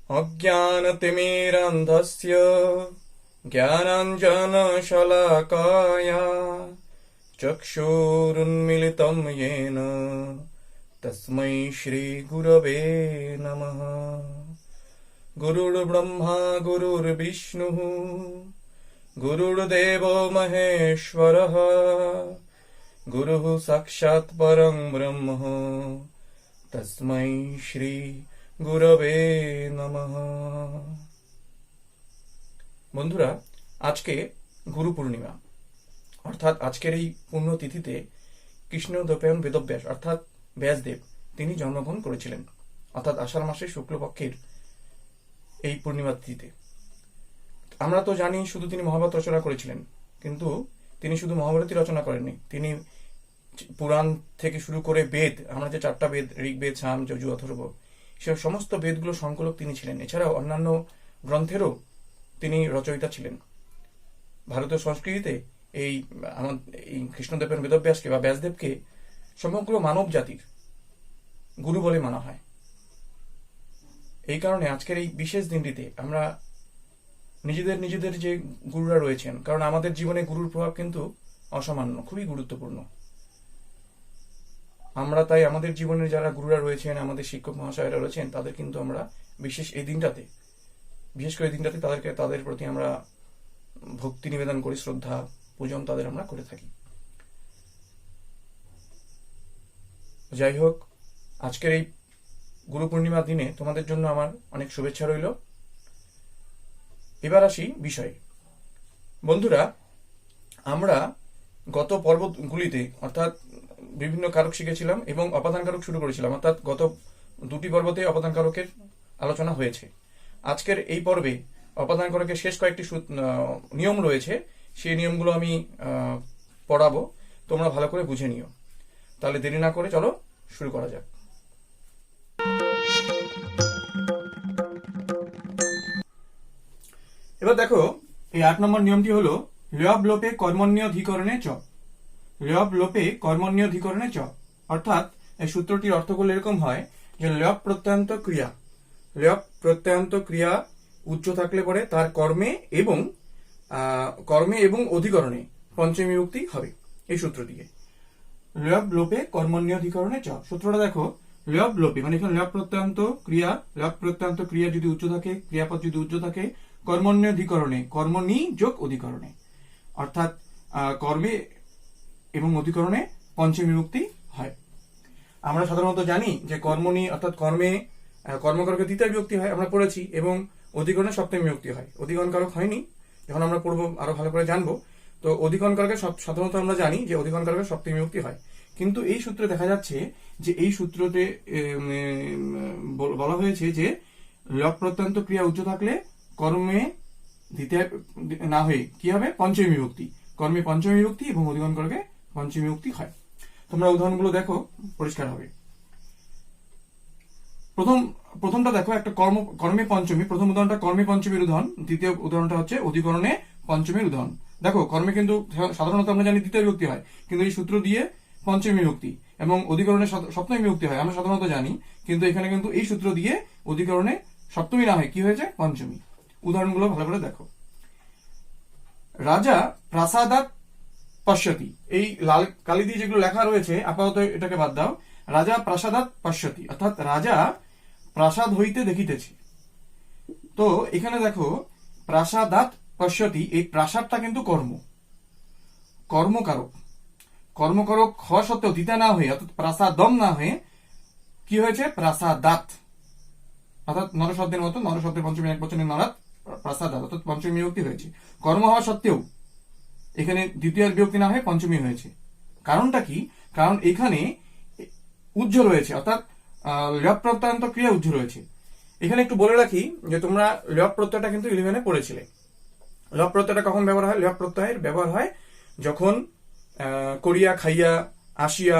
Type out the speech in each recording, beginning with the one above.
अज्ञानतिमिरान्धस्य ज्ञानाञ्जनशलाकाया चक्षुरुन्मीलितं येन तस्मै श्रीगुरवे नमः। गुरुर्ब्रह्मा गुरुर्विष्णुः गुरुर्देवो महेश्वरः गुरुः साक्षात् परं ब्रह्म तस्मै श्री গুরবে নমঃ। বন্ধুরা, আজকে গুরু পূর্ণিমা, অর্থাৎ আজকের এই পুণ্যতিথিতে কৃষ্ণদ্বৈপায়ন বেদব্যাস অর্থাৎ ব্যাসদেব তিনি জন্মগ্রহণ করেছিলেন, অর্থাৎ আষাঢ় মাসের শুক্লপক্ষের এই পূর্ণিমা তিথিতে। আমরা তো জানি শুধু তিনি মহাভারত রচনা করেছিলেন, কিন্তু তিনি শুধু মহাভারতই রচনা করেননি, তিনি পুরাণ থেকে শুরু করে বেদ, আমরা যে 4টা বেদ ঋগ্বেদ সাম যজু অথর্ব, সে সমস্ত বেদগুলো সংকলক তিনি ছিলেন। এছাড়াও অন্যান্য গ্রন্থেরও তিনি রচয়িতা ছিলেন। ভারতীয় সংস্কৃতিতে এই কৃষ্ণদেবের বেদব্যাসকে বা ব্যাসদেবকে সমগ্র মানব জাতির গুরু বলে মানা হয়। এই কারণে আজকের এই বিশেষ দিনটিতে আমরা নিজেদের যে গুরুরা রয়েছেন, কারণ আমাদের জীবনে গুরুর প্রভাব কিন্তু অসামান্য, খুবই গুরুত্বপূর্ণ। আমরা তাই আমাদের জীবনে যারা গুরুরা রয়েছেন, আমাদের শিক্ষক মহাশয়রা রয়েছেন, তাদের কিন্তু আমরা বিশেষ করে এই দিনটাতে তাদের প্রতি আমরা ভক্তি নিবেদন করি, শ্রদ্ধা পূজন তাদের আমরা করে থাকি। যাই হোক, আজকের এই গুরু পূর্ণিমার দিনে তোমাদের জন্য আমার অনেক শুভেচ্ছা রইল। এবার আসি বিষয়ে। বন্ধুরা, আমরা গত পর্বগুলিতে অর্থাৎ বিভিন্ন কারক শিখেছিলাম এবং অপাদান কারক শুরু করেছিলাম, অর্থাৎ গত 2টি পর্বতে অপাদান কারকের আলোচনা হয়েছে। আজকের এই পর্বে অপাদান কারকের শেষ কয়েকটি নিয়ম রয়েছে, সেই নিয়মগুলো আমি পড়াবো, তোমরা ভালো করে বুঝে নিও। তাহলে দেরি না করে চলো শুরু করা যাক। এবার দেখো, এই 8 নম্বর নিয়মটি হলো লব লোপে কর্মণ্যধিকরণে চ। লব লোপে কর্মণ্যধিকরণে চ, অর্থাৎ এই সূত্রটির অর্থ করলে এরকম হয় যে লব প্রত্যয়ান্ত ক্রিয়া উচ্চ থাকলে পরে তার কর্মে এবং অধিকরণে পঞ্চমী বিভক্তি হবে। এই সূত্রটিকে লব লোপে কর্মণ্যধিকরণে চ। সূত্রটা দেখো, লব লোপে মানে এখানে লব প্রত্যয়ান্ত ক্রিয়া যদি উচ্চ থাকে, ক্রিয়াপদ যদি উচ্চ থাকে, কর্মণ্যধিকরণে কর্মণি যোগ অধিকরণে, অর্থাৎ কর্মে এবং অধিকরণে পঞ্চমী বিভক্তি হয়। আমরা সাধারণত জানি যে কর্মণি অর্থাৎ কর্মকারকে তৃতীয় বিভক্তি হয়, আমরা পড়েছি, এবং অধিকরণে সপ্তমী বিভক্তি হয়। অধিকরণ কারক হয়নি, যখন আমরা পড়বো আরো ভালো করে জানবো। তো অধিকরণ কারকে সাধারণত আমরা জানি যে অধিকরণ কারকে সপ্তমী বিভক্তি হয়, কিন্তু এই সূত্রে দেখা যাচ্ছে যে এই সূত্রতে বলা হয়েছে যে লব প্রত্যয়ান্ত ক্রিয়া উচ্চ থাকলে কর্মে দ্বিতীয় না হয়ে কি হবে, পঞ্চমী বিভক্তি, কর্মে পঞ্চমী বিভক্তি এবং অধিকরণ কারকে পঞ্চমী বিভক্তি হয়। তোমরা উদাহরণগুলো দেখো, পরিষ্কার হবে। প্রথমটা দেখো, একটা কর্মে পঞ্চমী, প্রথম উদাহরণটা কর্মে পঞ্চমীর উদাহরণ, দ্বিতীয় উদাহরণটা হচ্ছে অধিকরণে পঞ্চমীর উদাহরণ। দেখো, কর্মে কিন্তু সাধারণত আমরা জানি দ্বিতীয় বিভক্তি হয়, কিন্তু এই সূত্র দিয়ে পঞ্চমী বিভক্তি, এবং অধিকরণে সপ্তমী বিভক্তি হয় আমরা সাধারণত জানি, কিন্তু এখানে কিন্তু এই সূত্র দিয়ে অধিকরণে সপ্তমী না হয় কি হয়েছে, পঞ্চমী। উদাহরণগুলো ভালো করে দেখো। রাজা প্রাসাদাত পশ্যতি, এই লাল কালি দিয়ে যেগুলো লেখা রয়েছে আপাতত এটাকে বাদ দাও। রাজা প্রাসাদাত পশ্যতি, অর্থাৎ রাজা প্রাসাদ হইতে দেখিতেছে। তো এখানে দেখো, প্রাসাদাত পশ্যতি, এই প্রাসাদটা কিন্তু কর্মকারক হওয়া সত্ত্বেও দিতে না হয়ে, অর্থাৎ প্রাসাদম না হয়ে কি হয়েছে, প্রাসাদাত, অর্থাৎ নরশব্দের মতো, নরশব্দের পঞ্চমী একবচনের নরাত, প্রাসাদাত, অর্থাৎ পঞ্চমী বিভক্তি হয়েছে। কর্ম হওয়া সত্ত্বেও এখানে দ্বিতীয় বিভক্তি না হয়ে পঞ্চমী হয়েছে। কারণটা কি? কারণ এখানে উজ্জ্ব রয়েছে, অর্থাৎ লব প্রত্যয়ান্ত ক্রিয়া উজ্জ্ব রয়েছে। এখানে একটু বলে রাখি যে তোমরা লব প্রত্যয়টা কিন্তু 11-এ পড়েছিলে। লব প্রত্যয়টা কখন ব্যবহার হয়? লব প্রত্যয়ের ব্যবহার হয় যখন করিয়া, খাইয়া, আসিয়া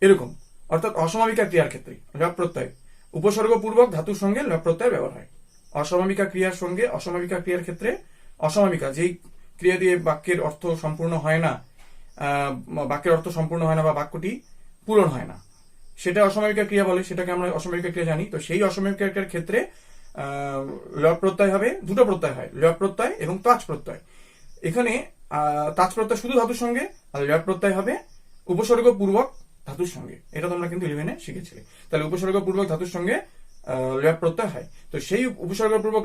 এরকম, অর্থাৎ অসমাপিকা ক্রিয়ার ক্ষেত্রে লব প্রত্যয় উপসর্গ পূর্বক ধাতুর সঙ্গে লব প্রত্যয় ব্যবহার হয়। অসমাপিকা ক্রিয়ার সঙ্গে, অসমাপিকা ক্রিয়ার ক্ষেত্রে, অসমাপিকা যেই ক্রিয়া দিয়ে বাক্যের অর্থ সম্পূর্ণ হয় না, বা বাক্যটি পূরণ হয় না, সেটা অসমাপিকা ক্রিয়া বলে, সেটাকে আমরা অসমাপিকা ক্রিয়া জানি। তো সেই অসমাপিকা ক্রিয়ার ক্ষেত্রে ল প্রত্যয় হবে, দুটো প্রত্যয় হয়, ল প্রত্যয় এবং তাজ প্রত্যয়। এখানে তাজ প্রত্যয় শুধু ধাতুর সঙ্গে, আর ল প্রত্যয় হবে উপসর্গ পূর্বক ধাতুর সঙ্গে। এটা তোমরা কিন্তু 11-এ শিখেছিলে। তাহলে উপসর্গ পূর্বক ধাতুর সঙ্গে ল প্রত্যয় হয়। তো সেই উপসর্গ পূর্বক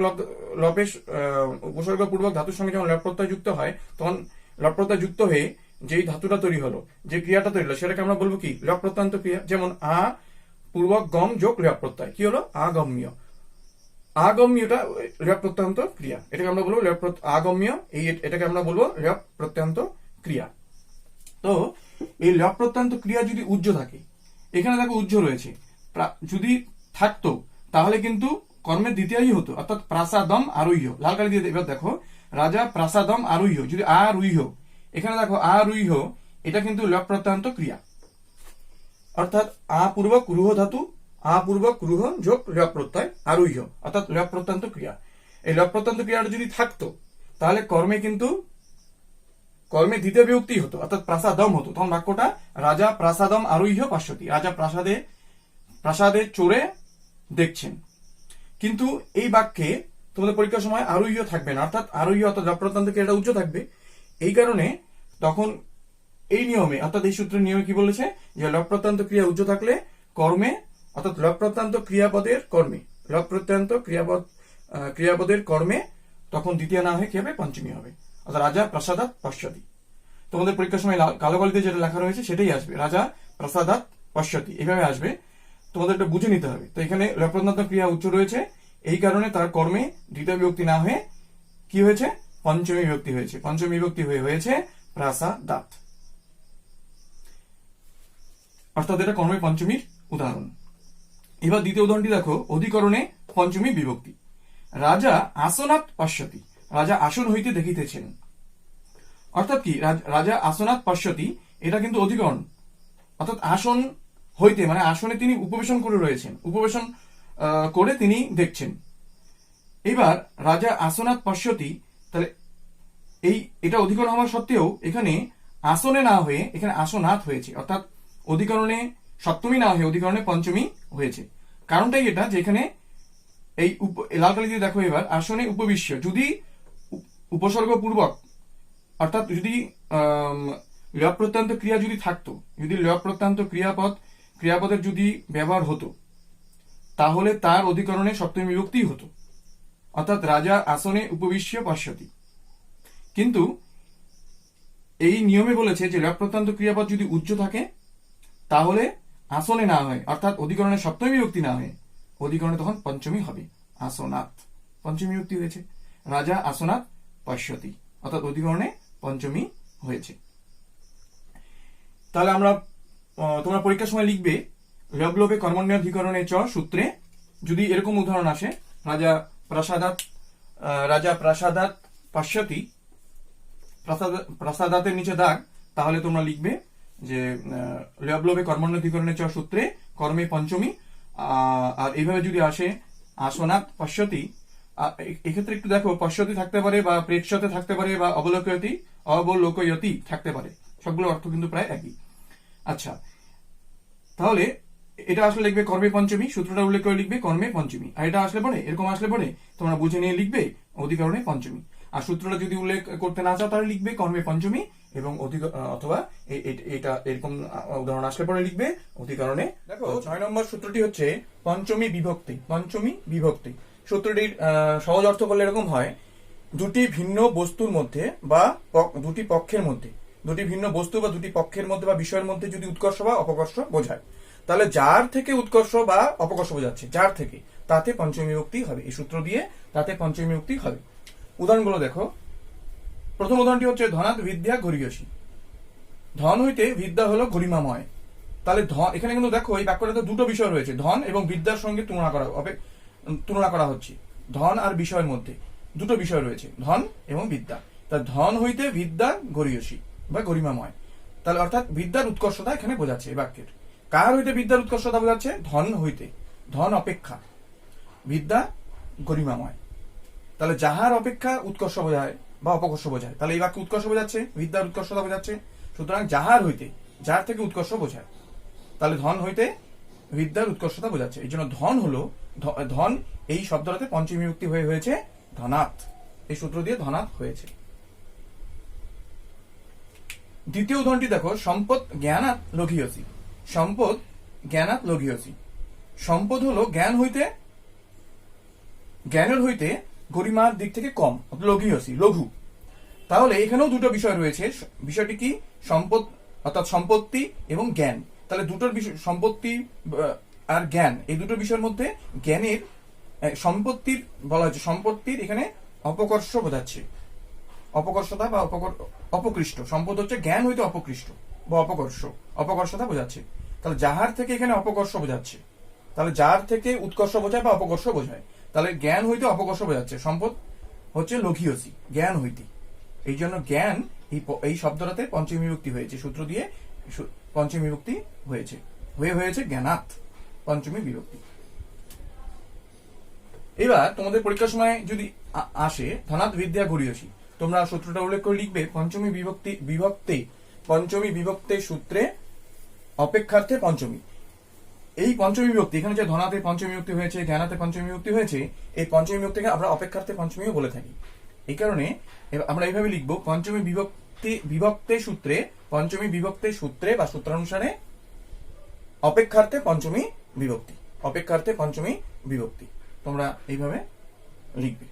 উপসর্গ পূর্বক ধাতুর সঙ্গে যখন ল প্রত্যয় যুক্ত হয়, তখন ল প্রত্যয় যুক্ত হয়ে যেই ধাতুটা তৈরি হলো, যে ক্রিয়াটা তৈরি হলো, সেটাকে আমরা বলবো কি? ল প্রত্যয়ান্ত ক্রিয়া। যেমন আ পূর্বক গম যোগ ল প্রত্যয়, কি হলো? আগম্য। আগম্যটা ল প্রত্যয়ান্ত ক্রিয়া, এটাকে আমরা বলবো আগম্য, এটাকে আমরা বলবো ল প্রত্যয়ান্ত ক্রিয়া। তো এই ল প্রত্যয়ান্ত ক্রিয়া যদি উজ্জ থাকে, এখানে দেখো উজ্জ রয়েছে, যদি থাকতো তাহলে কিন্তু কর্মের দ্বিতীয়ই হতো, অর্থাৎ প্রাসাদম আরুহ্য। লাল কালি দিয়ে এবার দেখো, রাজা প্রাসাদম আরুহ্য, যদি আরুহ্য, এখানে দেখো আরুহ্য, এটা কিন্তু ল প্রত্যয়ান্ত ক্রিয়া, অর্থাৎ পূর্বক রুহ ধাতু, পূর্বক রুহ যোগ ল প্রত্যয় আরুহ্য, অর্থাৎ ল প্রত্যয়ান্ত ক্রিয়া। এই ল প্রত্যয়ান্ত ক্রিয়াটা যদি থাকতো তাহলে কর্মে দ্বিতীয় বিভক্তি হতো, অর্থাৎ প্রাসাদম হতো। তখন বাক্যটা রাজা প্রাসাদম আরুহ্য পাশ্যতি, রাজা প্রাসাদে চড়ে দেখছেন। কিন্তু এই বাক্যে তোমাদের পরীক্ষার সময় আরুহ্য থাকবে না, অর্থাৎ আরুহ্য অর্থাৎ ল প্রত্যয়ান্ত ক্রিয়াটা উচ্চ থাকবে। এই কারণে তখন এই নিয়মে, অর্থাৎ এই সূত্রের নিয়মে কি বলেছে, যে ল প্রত্যয়ান্ত ক্রিয়া উচ্চ থাকলে কর্মে, অর্থাৎ ল প্রত্যয়ান্ত ক্রিয়াপদের কর্মে, ল প্রত্যয়ান্ত ক্রিয়াপদের কর্মে তখন দ্বিতীয় না হয়ে কি হবে? পঞ্চমী হবে, অর্থাৎ রাজা প্রাসাদাৎ পশ্যতি। তোমাদের পরীক্ষার সময় কালো কালিতে যেটা লেখা রয়েছে সেটাই আসবে, রাজা প্রাসাদাৎ পশ্যতি, এইভাবে আসবে। তোমাদের এটা বুঝে নিতে হবে। তো এখানে ল প্রত্যয়ান্ত ক্রিয়া উচ্চ রয়েছে, এই কারণে তার কর্মে দ্বিতীয় বিভক্তি না হয়ে কি হয়েছে? পঞ্চমী বিভক্তি হয়েছে। পঞ্চমী বিভক্তি হয়েছে প্রাসাদাৎ, অর্থাৎ এটা কর্মে পঞ্চমীর উদাহরণ। এবার দ্বিতীয় উদাহরণটি দেখো, অধিকরণে পঞ্চমী বিভক্তি। রাজা আসনাৎ পশ্যতি, রাজা আসন হইতে দেখিতেছেন। অর্থাৎ কি? রাজা আসনাৎ পশ্যতি, এটা কিন্তু অধিকরণ, অর্থাৎ আসন হইতে মানে আসনে তিনি উপবেশন করে রয়েছেন, উপবেশন করে তিনি দেখছেন। এবার রাজা আসনাৎ পশ্যতি, তাহলে এটা অধিকরণ হওয়া সত্ত্বেও এখানে আসনে না হয়ে এখানে আসনাৎ হয়েছে, অর্থাৎ অধিকরণে সপ্তমী না হয়ে অধিকরণে পঞ্চমী হয়েছে। কারণটাই এটা যে এখানে এই লাল কালি দিয়ে দেখো, এবার আসনে উপবিশ্য, যদি উপসর্গ পূর্বক, অর্থাৎ যদি ল প্রত্যয়ান্ত ক্রিয়া যদি থাকতো, যদি ল প্রত্যয়ান্ত ক্রিয়াপদের যদি ব্যবহার হতো, তাহলে তার অধিকরণে সপ্তমী বিভক্তি হতো, অর্থাৎ রাজা আসনে উপবিশ্য পশ্যতি। কিন্তু এই নিয়মে বলেছে যে ল প্রত্যয়ান্ত ক্রিয়াপদ যদি উচ্চ থাকে তাহলে আসনে না হয়, অর্থাৎ অধিকরণে সপ্তমী বিভক্তি না হয়, অধিকরণে তখন পঞ্চমী হবে, আসনাৎ, পঞ্চমী বিভক্তি হয়েছে, রাজা আসনাৎ পশ্যতি, অর্থাৎ অধিকরণে পঞ্চমী হয়েছে। তাহলে তোমরা পরীক্ষার সময় লিখবে লগ্লবে কর্মণ্যাধিকরণে চ সূত্রে যদি এরকম উদাহরণ আসে, রাজা প্রাসাদাৎ পশ্যতি, প্রাসাদাতের নিচে দাগ, তাহলে তোমরা লিখবে যে লগ্লবে কর্মণ্যাধিকরণে চ সূত্রে কর্মে পঞ্চমী। আর এইভাবে যদি আসে আসনাৎ পশ্যতি, এক্ষেত্রে একটু দেখো, পশ্যতি থাকতে পারে বা প্রেক্ষতে থাকতে পারে বা অবলোকয়তি থাকতে পারে, সবগুলো অর্থ কিন্তু প্রায় একই। আচ্ছা, তাহলে এটা আসলে লিখবে কর্মে পঞ্চমী, সূত্রটা উল্লেখ করে লিখবে কর্মে পঞ্চমী। আর এটা আসলে পরে, এরকম আসলে পরে তোমরা বুঝে নিয়ে লিখবে অধিকরণে পঞ্চমী। আর সূত্রটা যদি উল্লেখ করতে না চাও তাহলে লিখবে কর্মে পঞ্চমী এবং অথবা এটা এরকম উদাহরণ আসলে পরে লিখবে অধিকরণে। দেখো 6 নম্বর সূত্রটি হচ্ছে পঞ্চমী বিভক্তি। পঞ্চমী বিভক্তি সূত্রটির সহজ অর্থ করলে এরকম হয়, দুটি ভিন্ন বস্তুর মধ্যে বা দুটি পক্ষের মধ্যে, দুটি ভিন্ন বস্তু বা দুটি পক্ষের মধ্যে বা বিষয়ের মধ্যে যদি উৎকর্ষ বা অপকর্ষ বোঝায়, তাহলে যার থেকে উৎকর্ষ বা অপকর্ষ বোঝাচ্ছে, যার থেকে, তাতে পঞ্চমী বিভক্তি হবে। এই সূত্র দিয়ে তাতে পঞ্চমী বিভক্তি হবে। উদাহরণগুলো দেখো। প্রথম উদাহরণটি হচ্ছে ধনাৎ বিদ্যা গরিয়সী, ধন হইতে বিদ্যা হলো গরিমাময়। তাহলে ধন, এখানে কিন্তু দেখো এই বাক্যটাতে দুটো বিষয় রয়েছে, ধন এবং বিদ্যার সঙ্গে তুলনা করা হচ্ছে। ধন আর বিষয়ের মধ্যে দুটো বিষয় রয়েছে, ধন এবং বিদ্যা। তা ধন হইতে বিদ্যা গরিয়সী বা গরিমাময়, তাহলে অর্থাৎ বিদ্যার উৎকর্ষতা এখানে বোঝাচ্ছে এই বাক্যের। কার হইতে বিদ্যার উৎকর্ষতা বোঝাচ্ছে? ধন হইতে, ধন অপেক্ষা বিদ্যা গরিমাময়। তাহলে যাহার অপেক্ষা উৎকর্ষ বোঝায় বা অপকর্ষ বোঝায়, তাহলে এই বাক্য উৎকর্ষ বোঝাচ্ছে, বিদ্যার উৎকর্ষতা বোঝাচ্ছে। সুতরাং যাহার হইতে, যার থেকে উৎকর্ষ বোঝায়, তাহলে ধন হইতে বিদ্যার উৎকর্ষতা বোঝাচ্ছে। এই জন্য ধন হলো ধন এই শব্দটাতে পঞ্চমী বিভক্তি হয়ে হয়েছে ধনাৎ, এই সূত্র দিয়ে ধনাৎ হয়েছে। দ্বিতীয় উদাহরণটি দেখো, সম্পদ জ্ঞানাৎ লঘিয়সি। সম্পদ জ্ঞানাৎ লঘিয়সি। সম্পদ হলো জ্ঞানের হইতে গরিমার দিক থেকে কম, লঘিয়সি লঘু। তাহলে এখানেও দুটো বিষয় রয়েছে। বিষয়টি কি? সম্পদ অর্থাৎ সম্পত্তি এবং জ্ঞান। তাহলে দুটোর বিষয়, সম্পত্তি আর জ্ঞান, এই দুটো বিষয়ের মধ্যে জ্ঞানের সম্পত্তির বলা হচ্ছে, সম্পত্তির এখানে অপকর্ষ বোঝাচ্ছে, অপকর্ষতা বা অপকৃষ্ট। সম্পদ হচ্ছে জ্ঞান হইতে অপকৃষ্ট বা অপকর্ষতা বোঝাচ্ছে। তাহলে যাহার থেকে এখানে অপকর্ষ বোঝাচ্ছে, তাহলে যার থেকে উৎকর্ষ বোঝায় বা অপকর্ষ বোঝায়, তাহলে জ্ঞান হইতে অপকর্ষ বোঝাচ্ছে। সম্পদ হচ্ছে লঘিয়সি, জ্ঞান হইতে। এই জন্য জ্ঞান এই শব্দটাতে পঞ্চমী বিভক্তি হয়েছে, সূত্র দিয়ে পঞ্চমী বিভক্তি হয়েছে জ্ঞানাৎ, পঞ্চমী বিভক্তি। এবার তোমাদের পরীক্ষার সময় যদি আসে ধনাৎ বিদ্যা গরিয়সী, তোমরা সূত্রটা উল্লেখ করে লিখবে পঞ্চমী বিভক্তি সূত্রে অপেক্ষার্থে পঞ্চমী। এই পঞ্চমী বিভক্তি, এখানে যে ধনাতে পঞ্চমী বিভক্তি হয়েছে, জ্ঞানাতে পঞ্চমী বিভক্তি হয়েছে, এই পঞ্চমী বিভক্তিকে আমরা অপেক্ষার্থে পঞ্চমীও বলে থাকি। এই কারণে আমরা এইভাবে লিখবো, পঞ্চমী বিভক্তি সূত্রে বা সূত্রানুসারে অপেক্ষার্থে পঞ্চমী বিভক্তি। তোমরা এইভাবে লিখবে।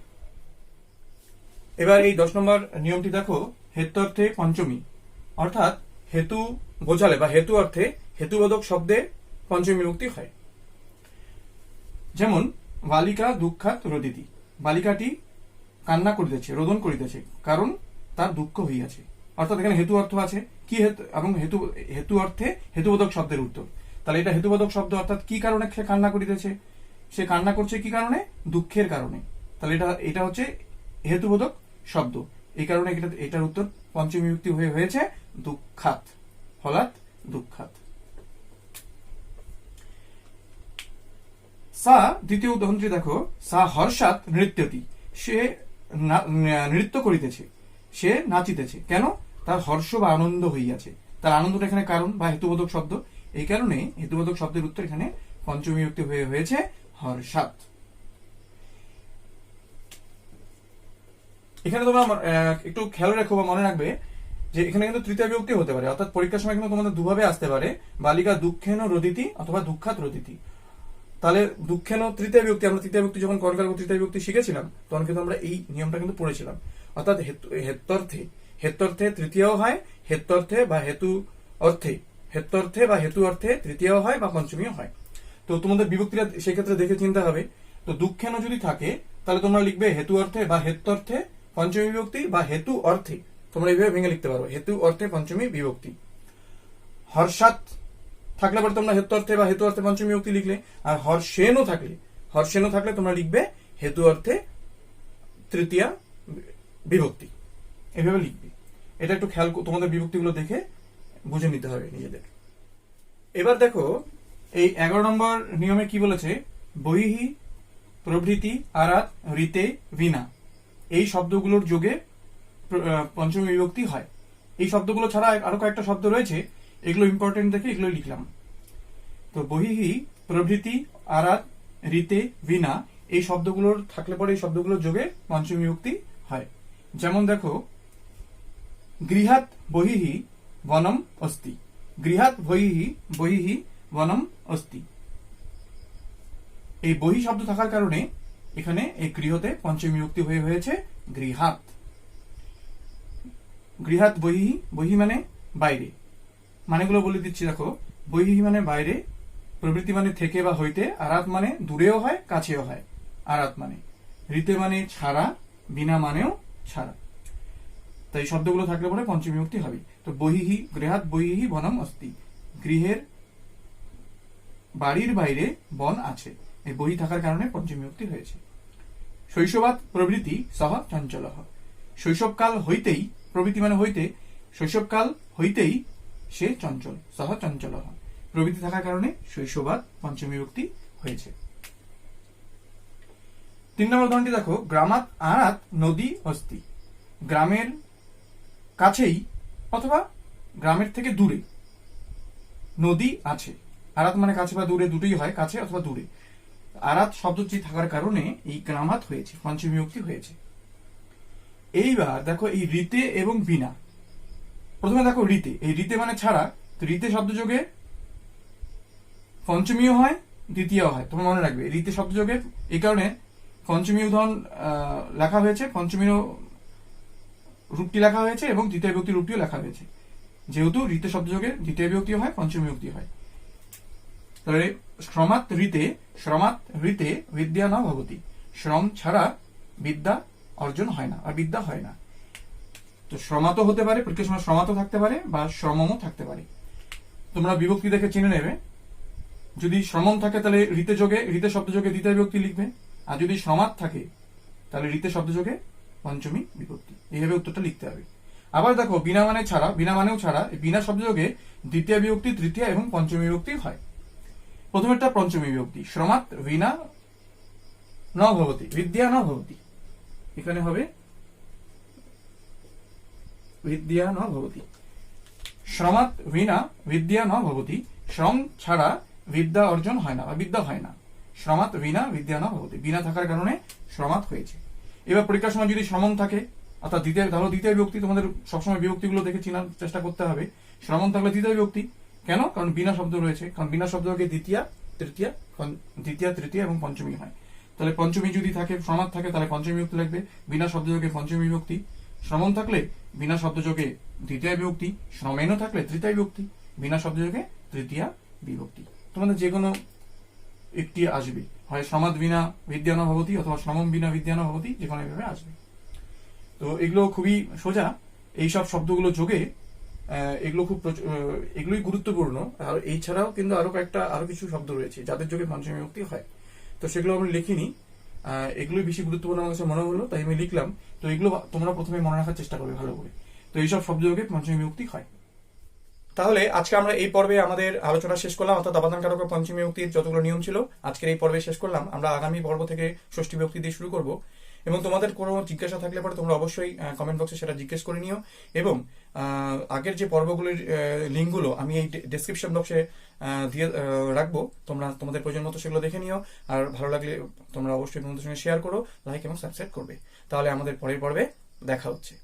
এবার এই 10 নম্বর নিয়মটি দেখো, হেত্যর্থে পঞ্চমী, অর্থাৎ হেতু বোঝালে বা হেতু অর্থে হেতুবোধক শব্দে পঞ্চমী বিভক্তি হয়। যেমন বালিকা দুঃখাৎ রোদিতি, বালিকাটি কান্না করিতেছে, রোদন করিতেছে, কারণ তার দুঃখ হইয়াছে। অর্থাৎ এখানে হেতু অর্থ আছে কি, এবং হেতু অর্থে হেতুবোধক শব্দের উত্তর। তাহলে এটা হেতুবোধক শব্দ, অর্থাৎ কি কারণে সে কান্না করিতেছে, সে কান্না করছে কি কারণে? দুঃখের কারণে। তাহলে এটা হচ্ছে হেতুবোধক শব্দ, এই কারণে এটার উত্তর পঞ্চমী বিভক্তি হয়েছে দুঃখাৎ, ফলাৎ দুঃখাৎ। সা দ্বিতীয় উদাহরণটি দেখো, সা হর্ষাৎ নৃত্যতি, সে নৃত্য করিতেছে, সে নাচিতেছে, কেন? তার হর্ষ বা আনন্দ হইয়াছে। তার আনন্দটা এখানে কারণ বা হেতুবোধক শব্দ, এই কারণে হেতুবোধক শব্দের উত্তর এখানে পঞ্চমী বিভক্তি হয়েছে হর্ষাৎ। এখানে তোমরা একটু খেয়াল রাখো বা মনে রাখবে যে এখানে কিন্তু তৃতীয় বিভক্তি হতে পারে, অর্থাৎ পরীক্ষার সময় কিন্তু তোমাদের দুভাবে আসতে পারে, বালিকা দুঃখেন রোদিতি অথবা দুঃখাৎ রোদিতি। তাহলে দুঃখেন তৃতীয় বিভক্তি, আমরা তৃতীয় বিভক্তি যখন করকাল তৃতীয় বিভক্তি শিখেছিলাম তখন কিন্তু আমরা এই নিয়মটা কিন্তু পড়েছিলাম। অর্থাৎ হেত্যর্থে তৃতীয় হয়, হেত্যর্থে বা হেতু অর্থে তৃতীয় হয় বা পঞ্চমীও হয়। তো তোমাদের বিভক্তিটা সেক্ষেত্রে দেখে চিন্তা হবে। তো দুঃখেন যদি থাকে তাহলে তোমরা লিখবে হেতু অর্থে বা হেত্যর্থে পঞ্চমী বিভক্তি, বা হেতু অর্থে, তোমরা এইভাবে ভেঙে লিখতে পারো, হেতু অর্থে পঞ্চমী বিভক্তি। হর্ষাৎ থাকলে পরে তোমরা হেতু অর্থে বা হেতু অর্থে পঞ্চমী বিভক্তি লিখলে, আর হর্ষেনও থাকলে তোমরা লিখবে হেতু অর্থে তৃতীয়া বিভক্তি, এভাবে লিখবে। এটা একটু খেয়াল, তোমাদের বিভক্তিগুলো দেখে বুঝে নিতে হবে নিজেদের। এবার দেখো এই 11 নম্বর নিয়মে কি বলেছে, বহিহি প্রভৃতি আরাত ঋতে বিনা, এই শব্দগুলোর যোগে পঞ্চমী বিভক্তি হয়। এই শব্দগুলো ছাড়া আরো কয়েকটা শব্দ রয়েছে, এগুলো ইম্পর্টেন্ট দেখে এগুলো লিখলাম। তো বহিহি প্রভৃতি আরাত ঋতে বিনা, এই শব্দগুলোর থাকলে পরে এই শব্দগুলোর যোগে পঞ্চমী বিভক্তি হয়। যেমন দেখো, গৃহাৎ বহিহি বনম অস্তি, গৃহাৎ বহিহি বনম অস্তি। এই বহি শব্দ থাকার কারণে এখানে এই গৃহতে পঞ্চমী বিভক্তি হয়েছে গৃহাৎ। গৃহাৎ বহি মানে বাইরে, মানেগুলো বলে দিচ্ছি দেখো। বহি মানে বাইরে, প্রবৃত্তি মানে থেকে বা হইতে, আরাত মানে দূরেও হয় কাছেও হয় আরাত মানে, ঋতে মানে ছাড়া, বিনা মানেও ছাড়া। তাই শব্দগুলো থাকলে পরে পঞ্চমী বিভক্তি হবে। তো বহিহি, গৃহাৎ বহিহি বনম অস্তি, গৃহের বাড়ির বাইরে বন আছে, এই বহি থাকার কারণে পঞ্চমী বিভক্তি হয়েছে। শৈশবাৎ প্রভৃতি সহ চঞ্চল, শৈশবকাল হইতেই, প্রভৃতি মানে হইতে, শৈশবকাল হইতেই সে চঞ্চল, সহ চঞ্চল, প্রভৃতি থাকার কারণে শৈশবাৎ পঞ্চমী বিভক্তি হয়েছে। 3 নম্বর উদাহরণটি দেখো, গ্রামাৎ আরাত নদী অস্তি, গ্রামের কাছেই অথবা গ্রামের থেকে দূরে নদী আছে। আরাত মানে কাছে বা দূরে, দুটোই হয়, কাছে অথবা দূরে। আরাত শব্দটি থাকার কারণে এই গ্রামাত হয়েছে, পঞ্চমী বিভক্তি হয়েছে। এইবার দেখো এই রিতে এবং বিনা। প্রথমে দেখো রিতে, এই রিতে মানে ছাড়া, তো রিতে শব্দযোগে পঞ্চমীও হয়, দ্বিতীয় হয়। তোমার মনে রাখবে রিতে শব্দযোগে এই কারণে পঞ্চমী উদাহরণ লেখা হয়েছে, পঞ্চমীর রূপটি লেখা হয়েছে এবং দ্বিতীয় বিভক্তি রূপটিও লেখা হয়েছে, যেহেতু রিতে শব্দযোগে দ্বিতীয় বিভক্তি হয়, পঞ্চমী বিভক্তি হয়। তাহলে শ্রমাত রিতে বিদ্যা না ভবতি, শ্রম ছাড়া বিদ্যা অর্জন হয় না আর বিদ্যা হয় না। তো শ্রমাত হতে পারে, পরীক্ষার সময় শ্রমাত থাকতে পারে বা শ্রমমও থাকতে পারে। তোমরা বিভক্তি দেখে চিনে নেবে। যদি শ্রমম থাকে তাহলে রিতে শব্দযোগে দ্বিতীয় বিভক্তি লিখবে, আর যদি শ্রমাত থাকে তাহলে রিতে শব্দযোগে পঞ্চমী বিভক্তি। এইভাবে উত্তরটা লিখতে হবে। আবার দেখো বিনা মানেও ছাড়া, বিনা শব্দযোগে দ্বিতীয় বিভক্তি, তৃতীয় এবং পঞ্চমী বিভক্তি হয়। প্রথমেরটা পঞ্চমী বিভক্তি, শ্রমাত বিনা ন ভবতি, বিদ্যা ন ভবতি, এখানে হবে বিদ্যা ন ভবতি। শ্রমাত বিনা বিদ্যা ন ভবতি, শ্রম ছাড়া বিদ্যা অর্জন হয় না বা বিদ্যা হয় না। শ্রমাত বিনা বিদ্যা ন ভবতি, বিনা থাকার কারণে শ্রমাত হয়েছে। এবার পরীক্ষার সময় যদি শ্রমণ থাকে, অর্থাৎ দ্বিতীয় বিভক্তি, তোমাদের সবসময় বিভক্তিগুলো দেখে চেনার চেষ্টা করতে হবে। শ্রমণ থাকলে দ্বিতীয় বিভক্তি, কেন? কারণ বিনা শব্দ রয়েছে, কারণ বিনা শব্দকে দ্বিতীয়, তৃতীয় এবং পঞ্চমী হয়। তাহলে পঞ্চমী যদি থাকে, শ্রমাত থাকে, তাহলে পঞ্চমী বিভক্তি লাগবে। বিনা শব্দযোগে পঞ্চমী বিভক্তি, শ্রমণ থাকলে বিনা শব্দযোগে দ্বিতীয় বিভক্তি, শ্রমেনও থাকলে তৃতীয় বিভক্তি, বিনা শব্দযোগে তৃতীয় বিভক্তি। তোমাদের যে কোনো একটি আসবে, হয় শ্রমাত বিনা বিদ্যা ন ভবতি অথবা শ্রমম বিনা বিদ্যা ন ভবতি, যে কোনো এভাবে আসবে। তো এগুলো খুবই সোজা, এইসব শব্দগুলো যোগে এগুলোই গুরুত্বপূর্ণ। আর এছাড়াও কিন্তু আরো কিছু শব্দ রয়েছে যাদের যোগে পঞ্চমী বিভক্তি হয়, তো সেগুলো আমি লিখিনি। এগুলোই বেশি গুরুত্বপূর্ণ আমার কাছে মনে হলো, তাই আমি লিখলাম। তো এগুলো তোমরা প্রথমে মনে রাখার চেষ্টা করবে ভালো করে। তো এইসব শব্দ যোগে পঞ্চমী বিভক্তি হয়। তাহলে আজকে আমরা এই পর্বে আমাদের আলোচনা শেষ করলাম, অর্থাৎ অবদান কারক পঞ্চমী বিভক্তির যতগুলো নিয়ম ছিল আজকের এই পর্বে শেষ করলাম। আমরা আগামী পর্ব থেকে ষষ্ঠী বিভক্তি দিয়ে শুরু করব। এবং তোমাদের কোনো জিজ্ঞাসা থাকলে পরে তোমরা অবশ্যই কমেন্ট বক্সে সেটা জিজ্ঞেস করে নিও। এবং আগের যে পর্বগুলির লিঙ্কগুলো আমি এই ডেসক্রিপশন বক্সে দিয়ে রাখবো, তোমাদের প্রয়োজন মতো সেগুলো দেখে নিও। আর ভালো লাগলে তোমরা অবশ্যই বন্ধুদের সঙ্গে শেয়ার করো, লাইক এবং সাবস্ক্রাইব করবে। তাহলে আমাদের পরের পর্বে দেখা হচ্ছে।